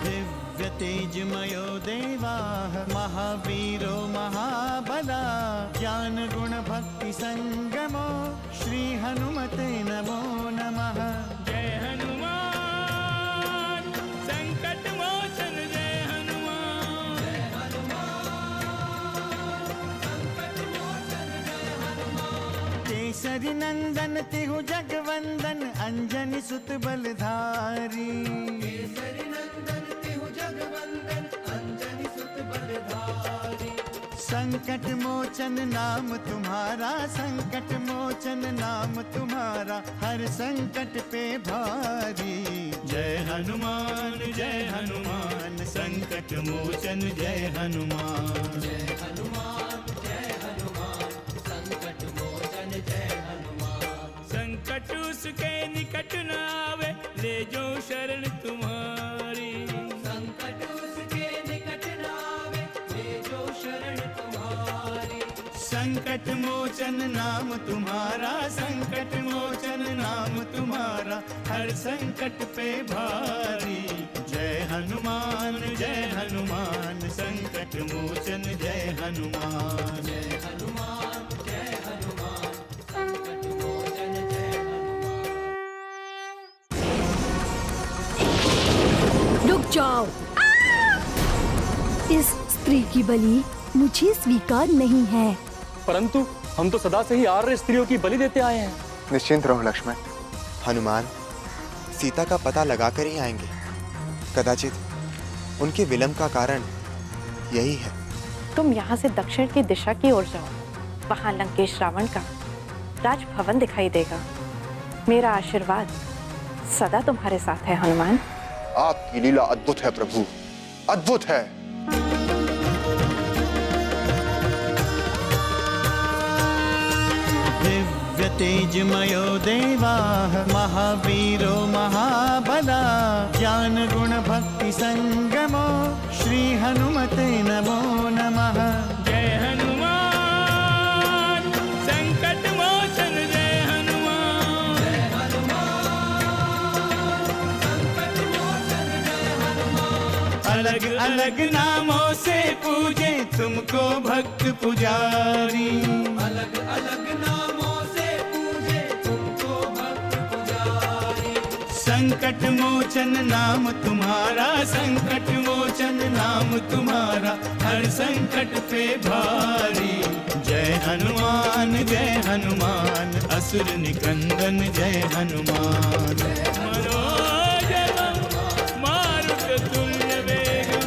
दिव्य तेजमयो देवाः महावीरो महाबला ज्ञान गुण भक्ति संगमो श्री हनुमते नमो नमः। जय हनुमान संकट मोचन जय हनुमान। जय हनुमान संकट मोचन जय हनुमान। केसरी नंदन तिहु जगवंदन अंजनी सुत बलधारी। केसरी नंदन तिहु जगवंदन अंजनी सुत बलधारी। संकट मोचन नाम तुम्हारा संकट मोचन नाम तुम्हारा हर संकट पे भारी। जय हनुमान संकट मोचन जय हनुमान। जय हनुमान संकट मोचन जय हनुमान। संकट उसके निकट न आवे ले जो शरण तुम्हारी। संकट उसके निकट न आवे ले जो शरण तुम्हारी। संकट मोचन नाम तुम्हारा संकट मोचन नाम तुम्हारा हर संकट पे भारी। जय हनुमान संकट मोचन जय हनुमान। जय हनुमान संकट मोचन जय हनुमान। रुक जाओ। इस स्त्री की बलि मुझे स्वीकार नहीं है। परंतु हम तो सदा से ही आर्य स्त्रियों की बलि देते आए हैं। निश्चिंत रहो लक्ष्मण, हनुमान सीता का पता लगा कर ही आएंगे। कदाचित उनके विलंब का कारण यही है। तुम यहाँ से दक्षिण की दिशा की ओर जाओ, वहाँ लंकेश रावण का राजभवन दिखाई देगा। मेरा आशीर्वाद सदा तुम्हारे साथ है हनुमान। आपकी लीला अद्भुत है प्रभु, अद्भुत है। दिव्य तेजमयो देवाः महावीरो महाबला ज्ञान गुण भक्ति संगमो श्री हनुमते नमो नमः। जय हनुमान संकट मोचन जय हनुमान। जय हनुमान संकट मोचन जय हनुमान। अलग अलग नामों से पूजे तुमको भक्त पुजारी। अलग अलग नामों से पूजे तुमको भक्त पुजारी। संकट मोचन नाम तुम्हारा संकट मोचन नाम तुम्हारा हर संकट पे भारी। जय हनुमान असुर निकंदन जय हनुमान। मनोजवं मारुततुल्य वेगं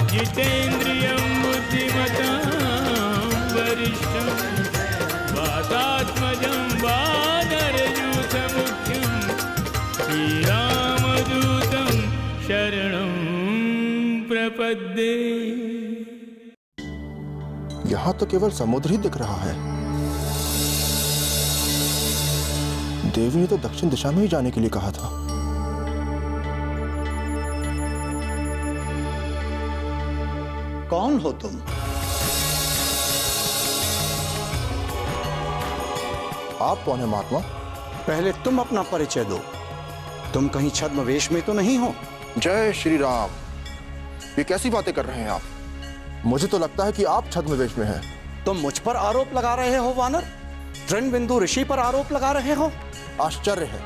जितेन्द्रियं बुद्धिमतां वरिष्ठं वातात्मजं वानरयूथमुख्यं श्रीरामदूतं शरणं प्रपद्ये। यहाँ तो केवल समुद्र ही दिख रहा है। देवी ने तो दक्षिण दिशा में ही जाने के लिए कहा था। कौन हो तुम? आप कौन है महात्मा? पहले तुम अपना परिचय दो। तुम कहीं छद्मवेश में तो नहीं हो? जय श्री राम। ये कैसी बातें कर रहे हैं आप? मुझे तो लगता है कि आप छद्मवेश में हैं। तुम मुझ पर आरोप लगा रहे हो वानर? तृणबिंदु ऋषि पर आरोप लगा रहे हो? आश्चर्य है।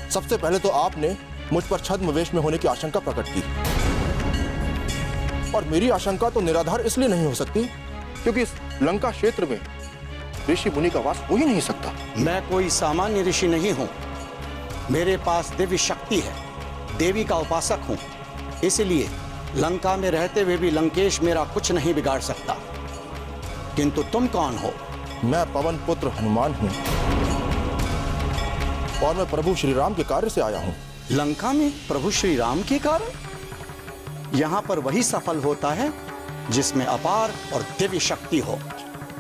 सबसे पहले तो आपने मुझ पर छद्मवेश में होने की आशंका प्रकट की, और मेरी आशंका तो निराधार इसलिए नहीं हो सकती क्योंकि इस लंका क्षेत्र में ऋषि मुनि का वास हो ही नहीं सकता। मैं कोई सामान्य ऋषि नहीं हूं। मेरे पास दिव्य शक्ति है, देवी का उपासक हूं। इसलिए लंका में रहते हुए भी लंकेश मेरा कुछ नहीं बिगाड़ सकता। किंतु तुम कौन हो? मैं पवन पुत्र हनुमान हूं और मैं प्रभु श्री राम के कार्य से आया हूं। लंका में प्रभु श्री राम के कारण? यहाँ पर वही सफल होता है जिसमें अपार और दिव्य शक्ति हो।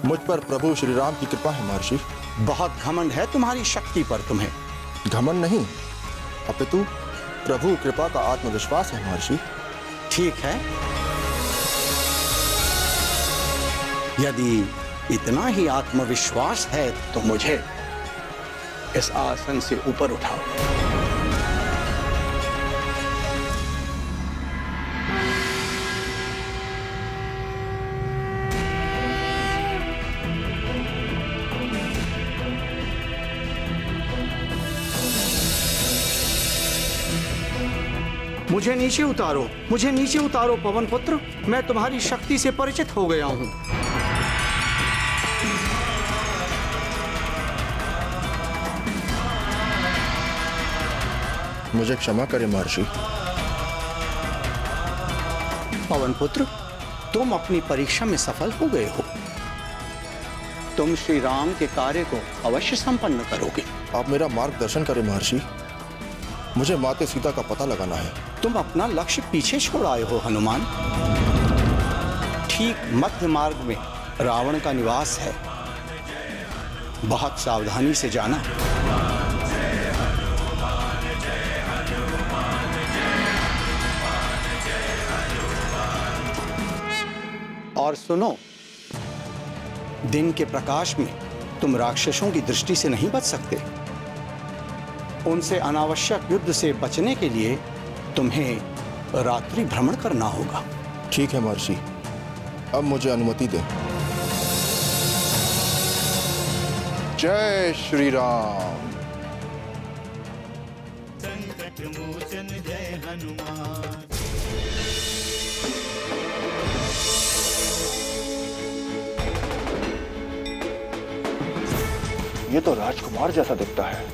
मुझ पर प्रभु श्री राम की कृपा है महर्षि। बहुत घमंड है तुम्हारी शक्ति पर तुम्हें। घमंड नहीं, अपितु प्रभु कृपा का आत्मविश्वास है महर्षि। ठीक है, यदि इतना ही आत्मविश्वास है तो मुझे इस आसन से ऊपर उठाओ। मुझे नीचे उतारो, मुझे नीचे उतारो पवन पुत्र। मैं तुम्हारी शक्ति से परिचित हो गया हूं। मुझे क्षमा करें महर्षि। पवन पुत्र, तुम अपनी परीक्षा में सफल हो गए हो। तुम श्री राम के कार्य को अवश्य संपन्न करोगे। आप मेरा मार्गदर्शन करें महर्षि। मुझे माते सीता का पता लगाना है। तुम अपना लक्ष्य पीछे छोड़ आए हो हनुमान। ठीक मध्य मार्ग में रावण का निवास है। बहुत सावधानी से जाना। और सुनो, दिन के प्रकाश में तुम राक्षसों की दृष्टि से नहीं बच सकते। उनसे अनावश्यक युद्ध से बचने के लिए तुम्हें रात्रि भ्रमण करना होगा। ठीक है महर्षि, अब मुझे अनुमति दें। जय श्री राम। संकट मोचन जय हनुमान। ये तो राजकुमार जैसा दिखता है।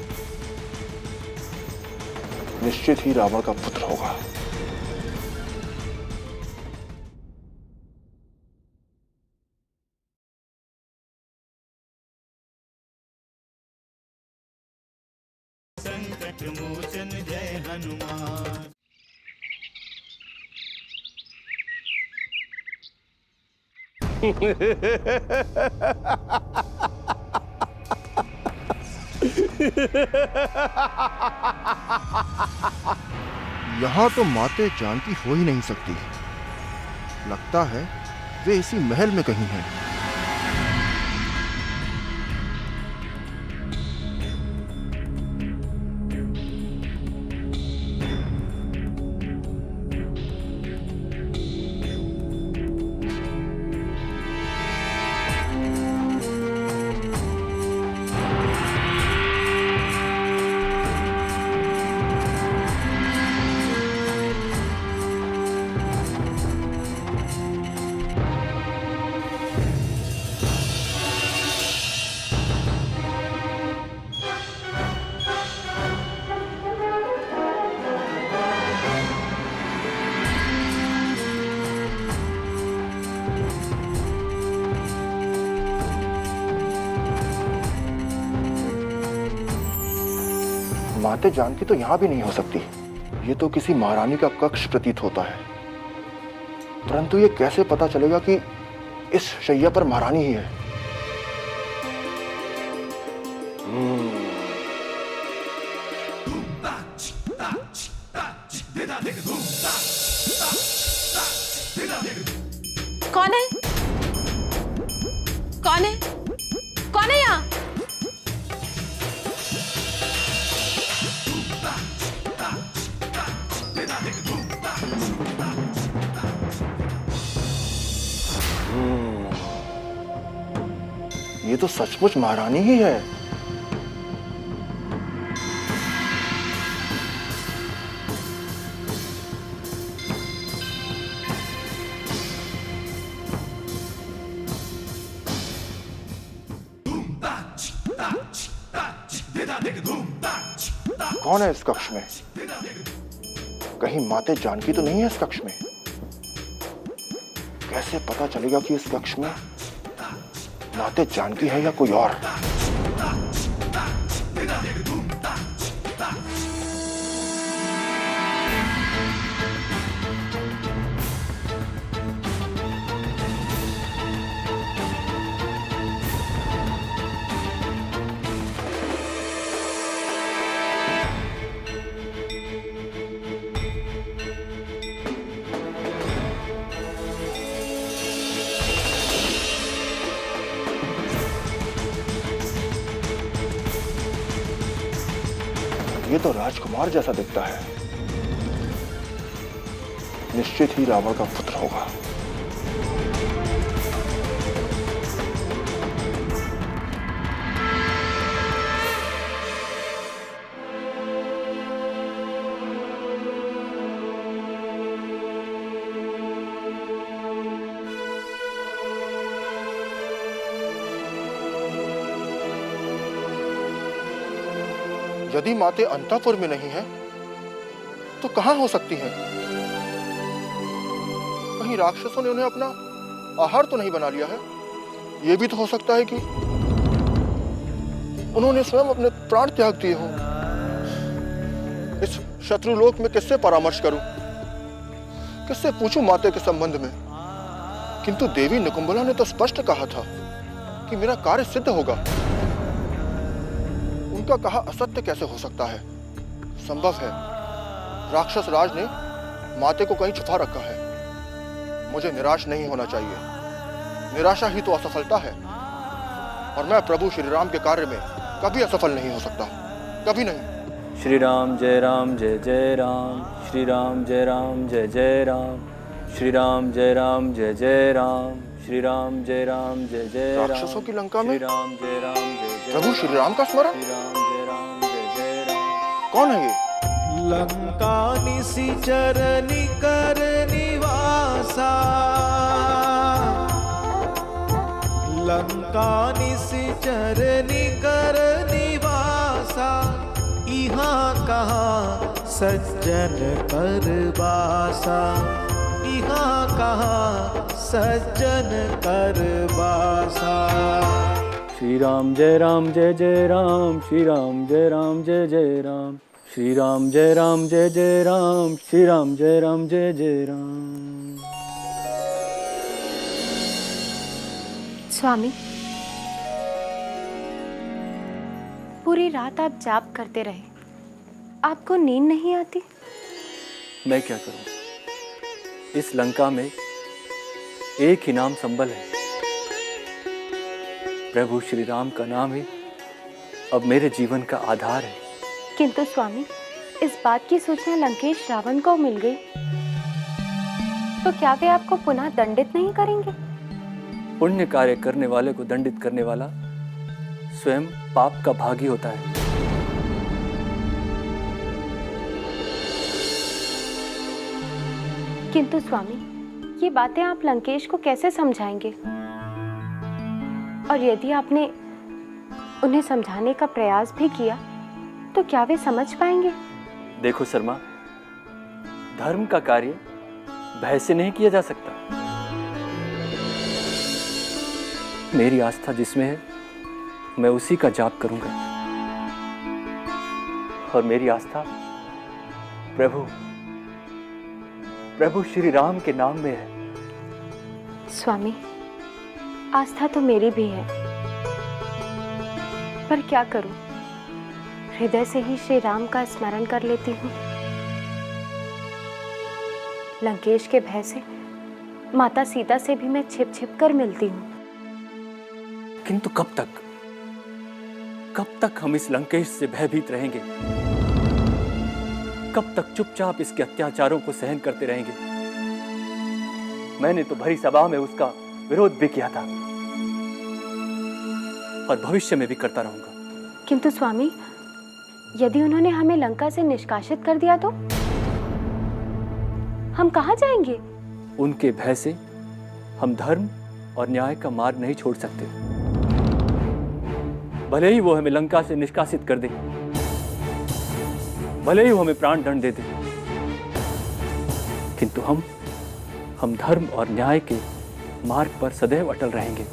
निश्चित ही रावण का पुत्र होगा। संकट मोचन जय हनुमान। यहां तो माते जानकी हो ही नहीं सकती। लगता है वे इसी महल में कहीं हैं। माते जानकी तो यहां भी नहीं हो सकती। ये तो किसी महारानी का कक्ष प्रतीत होता है। परंतु ये कैसे पता चलेगा कि इस शैया पर महारानी ही है? कौन है? कौन है? कौन है यहाँ? ये तो सचमुच महारानी ही है। कौन है इस कक्ष में? कहीं माते जानकी तो नहीं है इस कक्ष में? कैसे पता चलेगा कि इस कक्ष में माते जानकी है या कोई और? ये तो राजकुमार जैसा दिखता है। निश्चित ही रावण का पुत्र होगा। यदि माते अंतःपुर में नहीं है तो कहां हो सकती हैं? कहीं राक्षसों ने उन्हें अपना आहार तो नहीं बना लिया है? यह भी तो हो सकता है कि उन्होंने स्वयं अपने प्राण त्याग दिए हों। इस शत्रुलोक में किससे परामर्श करूं? किससे पूछूं माते के संबंध में? किंतु देवी निकुंभला ने तो स्पष्ट कहा था कि मेरा कार्य सिद्ध होगा। उनका कहा असत्य कैसे हो सकता है? संभव है राक्षस राज ने माते को कहीं छुपा रखा है। मुझे निराश नहीं होना चाहिए। निराशा ही तो असफलता है, और मैं प्रभु श्री राम के कार्य में कभी असफल नहीं हो सकता, कभी नहीं। श्री राम जय जय राम, श्री राम जय जय राम, श्री राम जय जय राम, श्री राम जय जय राम। राक्षसों की लंका में श्री राम जय जय प्रभु श्री राम का स्मरण? श्री राम जय राम। कौन है ये? लंका निशिचर निकर निवासा, लंका निशिचर निकर निवासा, यहाँ कहाँ सज्जन कर बासा, यहाँ कहाँ सज्जन कर बासा। श्री राम जय जय राम, श्री राम जय जय राम, श्री राम जय जय राम, श्री राम जय जय राम। स्वामी, पूरी रात आप जाप करते रहे, आपको नींद नहीं आती? मैं क्या करूं? इस लंका में एक ही नाम संबल है, प्रभु श्री राम का नाम ही अब मेरे जीवन का आधार है। किंतु स्वामी, इस बात की सूचना लंकेश रावण को मिल गई तो क्या वे आपको पुनः दंडित नहीं करेंगे? पुण्य कार्य करने वाले को दंडित करने वाला स्वयं पाप का भागी होता है। किंतु स्वामी, ये बातें आप लंकेश को कैसे समझाएंगे? और यदि आपने उन्हें समझाने का प्रयास भी किया तो क्या वे समझ पाएंगे? देखो शर्मा, धर्म का कार्य भय से नहीं किया जा सकता। मेरी आस्था जिसमें है मैं उसी का जाप करूंगा, और मेरी आस्था प्रभु श्री राम के नाम में है। स्वामी, आस्था तो मेरी भी है, पर क्या करूं? हृदय से ही श्री राम का स्मरण कर लेती हूँ। लंकेश के भय से माता सीता से भी मैं छिप छिप कर मिलती हूँ। किंतु कब तक हम इस लंकेश से भयभीत रहेंगे? कब तक चुपचाप इसके अत्याचारों को सहन करते रहेंगे? मैंने तो भरी सभा में उसका विरोध भी किया था, और भविष्य में भी करता रहूंगा। किंतु स्वामी, यदि उन्होंने हमें लंका से निष्कासित कर दिया तो हम कहां जाएंगे? उनके भय से हम धर्म और न्याय का मार्ग नहीं छोड़ सकते। भले ही वो हमें लंका से निष्कासित कर दे, भले ही वो हमें प्राण दंड दे दे, किंतु हम धर्म और न्याय के मार्ग पर सदैव अटल रहेंगे।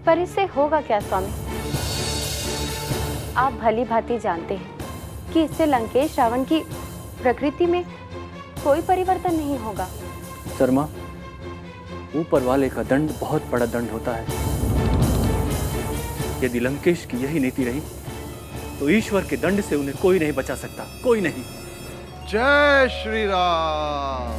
पर इससे होगा क्या स्वामी? आप भली भांति जानते हैं कि इससे लंकेश रावण की प्रकृति में कोई परिवर्तन नहीं होगा। शर्मा, ऊपर वाले का दंड बहुत बड़ा दंड होता है। यदि लंकेश की यही नीति रही तो ईश्वर के दंड से उन्हें कोई नहीं बचा सकता, कोई नहीं। जय श्री राम,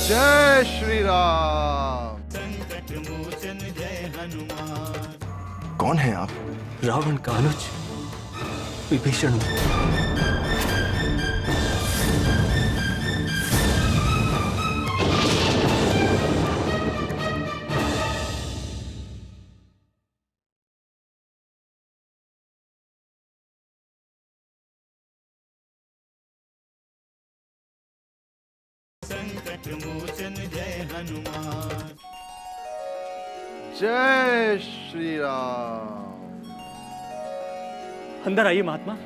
जय श्री राम। संकट मोचन जय हनुमान। कौन है आप? रावण का अनुज विभीषण। संकट मोचन जय हनुमान। जय श्री राम। अंदर आइए महात्मा।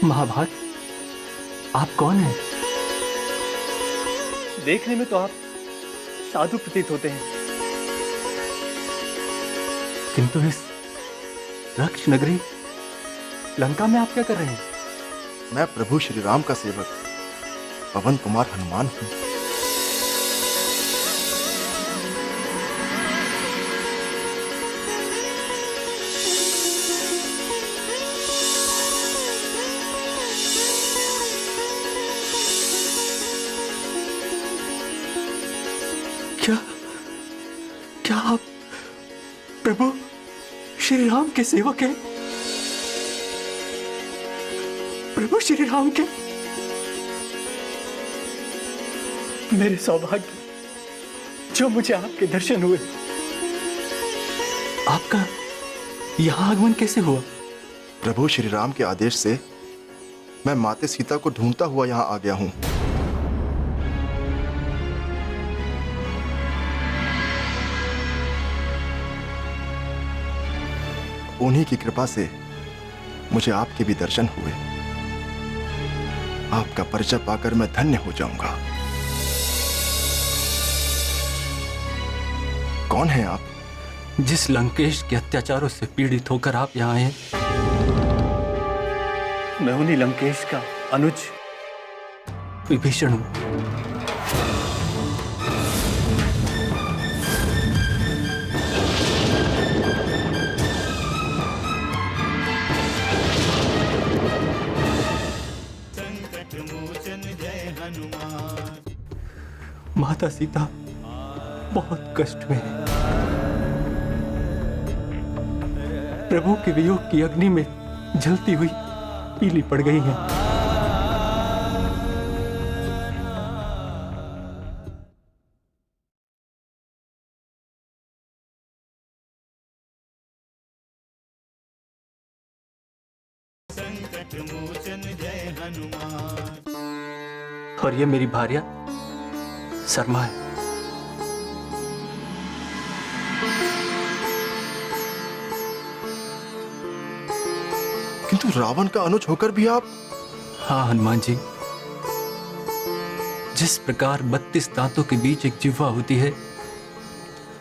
महाभाग, आप कौन हैं? देखने में तो आप साधु प्रतीत होते हैं, किंतु इस रक्ष नगरी लंका में आप क्या कर रहे हैं? मैं प्रभु श्री राम का सेवक पवन कुमार हनुमान हूँ। क्या आप प्रभु श्री राम के सेवक हैं? प्रभु श्री राम के? मेरे सौभाग्य जो मुझे आपके दर्शन हुए। आपका यहां आगमन कैसे हुआ? प्रभु श्री राम के आदेश से मैं माते सीता को ढूंढता हुआ यहां आ गया हूं। उन्हीं की कृपा से मुझे आपके भी दर्शन हुए। आपका परिचय पाकर मैं धन्य हो जाऊंगा। कौन है आप? जिस लंकेश के अत्याचारों से पीड़ित होकर आप यहाँ आए, मैं उन्हीं लंकेश का अनुज विभीषण हूं। माता सीता बहुत कष्ट में है। प्रभु के वियोग की अग्नि में जलती हुई पीली पड़ गई है। संकट मोचन जय हनुमान। और ये मेरी भार्या शर्मा है। किंतु रावण का अनुज होकर भी आप? हाँ हनुमान जी, जिस प्रकार 32 दांतों के बीच एक जिह्वा होती है,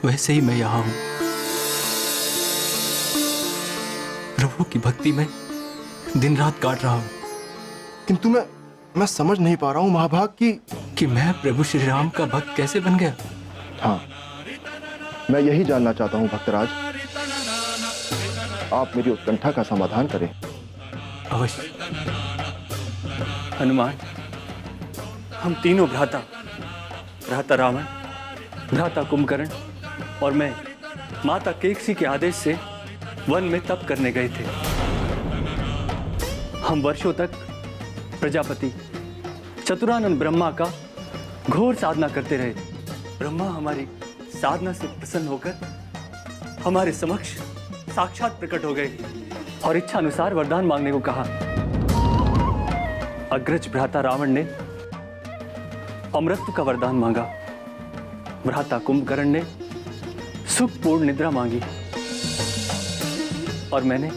वैसे ही मैं यहां हूं। प्रभु की भक्ति में दिन रात काट रहा हूं। किंतु मैं समझ नहीं पा रहा हूं महाभाग कि मैं प्रभु श्री राम का भक्त कैसे बन गया। हाँ, मैं यही जानना चाहता हूं भक्तराज। आप मेरी उत्कंठा का समाधान करें। अवश्य। हनुमान, हम तीनों भ्राता रावण, भ्राता कुंभकर्ण और मैं माता केकसी के आदेश से वन में तप करने गए थे। हम वर्षों तक प्रजापति चतुरानंद ब्रह्मा का घोर साधना करते रहे। ब्रह्मा हमारी साधना से प्रसन्न होकर हमारे समक्ष साक्षात प्रकट हो गए और इच्छा अनुसार वरदान मांगने को कहा। अग्रज भ्राता रावण ने अमृत का वरदान मांगा, भ्राता कुंभकर्ण ने सुखपूर्ण निद्रा मांगी और मैंने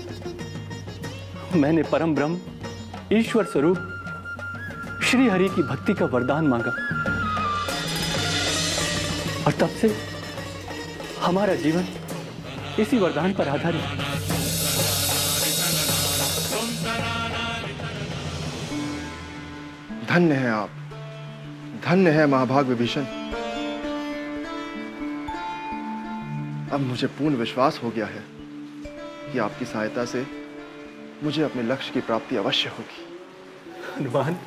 परम ब्रह्म ईश्वर स्वरूप श्री हरि की भक्ति का वरदान मांगा। और तब से हमारा जीवन इसी वरदान पर आधारित है। धन्य है आप, धन्य है महाभाग विभीषण। अब मुझे पूर्ण विश्वास हो गया है कि आपकी सहायता से मुझे अपने लक्ष्य की प्राप्ति अवश्य होगी। हनुमान,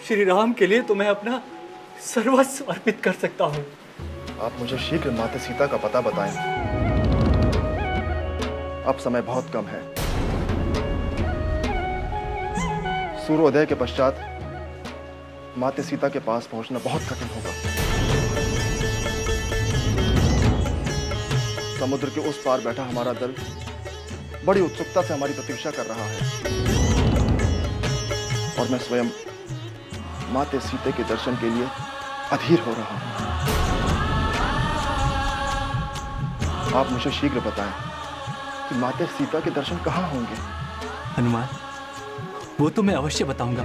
श्री राम के लिए तो मैं अपना सर्वस्व अर्पित कर सकता हूँ। आप मुझे शीघ्र माता सीता का पता बताएं। अब समय बहुत कम है। सूर्योदय के पश्चात माता सीता के पास पहुंचना बहुत कठिन होगा। समुद्र के उस पार बैठा हमारा दल बड़ी उत्सुकता से हमारी प्रतीक्षा कर रहा है। और मैं स्वयं माते सीते के दर्शन के लिए अधीर हो रहा हूं। आप मुझे शीघ्र बताएं कि माते सीता के दर्शन कहाँ होंगे। हनुमान, वो तो मैं अवश्य बताऊंगा,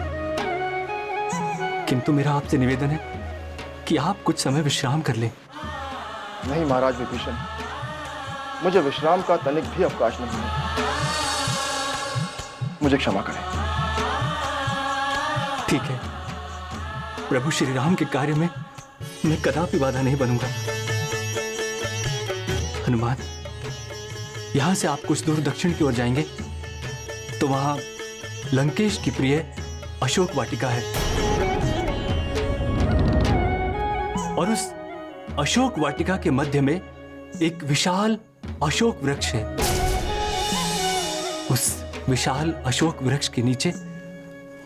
किंतु मेरा आपसे निवेदन है कि आप कुछ समय विश्राम कर लें। नहीं महाराज विभीषण, मुझे विश्राम का तनिक भी अवकाश नहीं है। मुझे क्षमा करें। ठीक है, प्रभु श्री राम के कार्य में मैं कदापि बाधा नहीं बनूंगा। हनुमान, यहां से आप कुछ दूर दक्षिण की ओर जाएंगे तो वहां लंकेश की प्रिय अशोक वाटिका है, और उस अशोक वाटिका के मध्य में एक विशाल अशोक वृक्ष है। उस विशाल अशोक वृक्ष के नीचे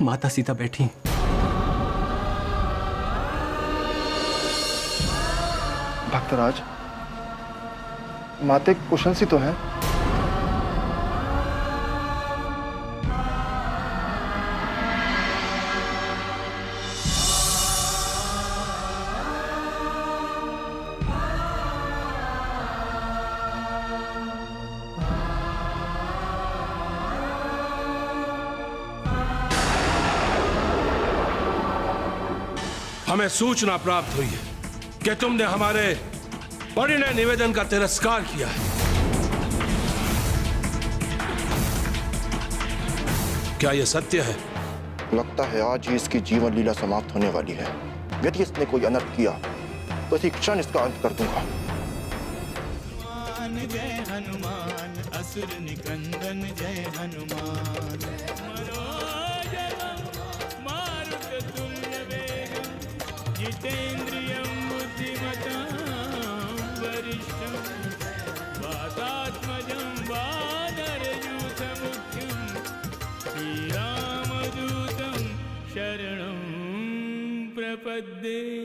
माता सीता बैठी हैं। भक्तराज, माते कुशल सी तो है। हमें सूचना प्राप्त हुई है कि तुमने हमारे परिणय निवेदन का तिरस्कार किया है। क्या यह सत्य है? लगता है आज ही इसकी जीवन लीला समाप्त होने वाली है। यदि इसने कोई अनर्थ किया तो इसी क्षण इसका अंत कर दूंगा। जय हनुमान, असुर निकंदन जय हनुमान। जितेन्द्रियं बुद्धिमतां वरिष्ठं वातात्मजं वानरयूथमुख्यं श्रीरामदूतं शरणं प्रपद्ये।